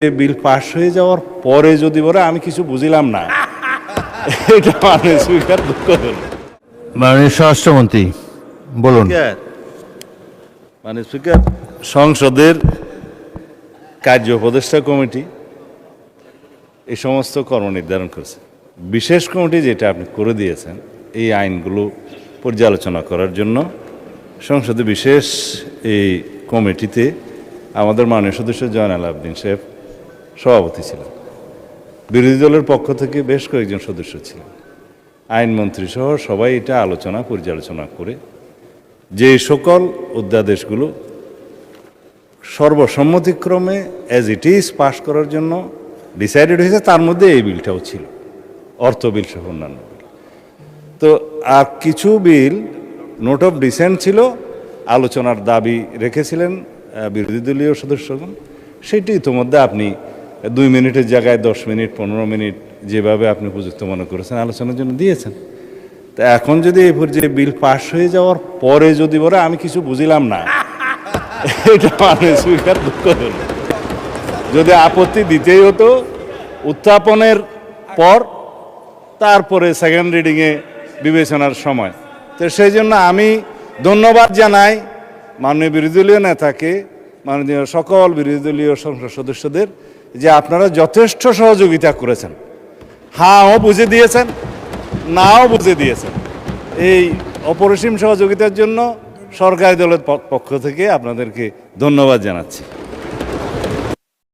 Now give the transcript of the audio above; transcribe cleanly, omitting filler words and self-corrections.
Bill pass হয়ে যাওয়ার পরে যদি বলে আমি কিছু বুঝিলাম না, এটা মানে স্পিকার দুঃখ হল। মাননীয় স্বরাষ্ট্রমন্ত্রী বলুন। মানে স্পিকার, সংসদের কার্য উপদেষ্টা কমিটি এই সমস্ত কর্ম নির্ধারণ করেছে। বিশেষ কমিটি যেটা আপনি করে দিয়েছেন এই আইনগুলো পর্যালোচনা করার জন্য সংসদে বিশেষ এই কমিটিতে আমাদের মাননীয় সদস্য জয়নাল আবদিন সাহেব সভাপতি ছিলেন। বিরোধী দলের পক্ষ থেকে বেশ কয়েকজন সদস্য ছিলেন, আইনমন্ত্রী সহ সবাই এটা পর্যালোচনা করে যে সকল অধ্যাদেশগুলো সর্বসম্মতিক্রমে অ্যাজ ইট ইজ পাস করার জন্য ডিসাইডেড হয়েছে, তার মধ্যে এই বিলটাও ছিল, অর্থ বিল সহ অন্যান্য বিল। তো আর কিছু বিল নোট অফ ডিসেন্ট ছিল, আলোচনার দাবি রেখেছিলেন বিরোধী দলীয় সদস্যগণ। সেটি ইতিমধ্যে আপনি 2 মিনিটের জায়গায় 10 মিনিট 15 মিনিট যেভাবে আপনি উপযুক্ত মনে করেছেন আলোচনার জন্য দিয়েছেন। তা এখন যদি এই পর্যায়ে বিল পাস হয়ে যাওয়ার পরে যদি বলে আমি কিছু বুঝিলাম না, এটা মানে স্পিকার দুঃখ হল। যদি আপত্তি দিতেই হতো উত্থাপনের পর, তারপরে সেকেন্ড রিডিংয়ে বিবেচনার সময়। তো সেই জন্য আমি ধন্যবাদ জানাই মাননীয় বিরোধী দলীয় নেতাকে, মাননীয় সকল বিরোধী দলীয় সংসদ সদস্যদের, যে আপনারা যথেষ্ট সহযোগিতা করেছেন। হাও বুঝে দিয়েছেন, নাও বুঝে দিয়েছেন। এই অপরিসীম সহযোগিতার জন্য সরকারি দলের পক্ষ থেকে আপনাদেরকে ধন্যবাদ জানাচ্ছি।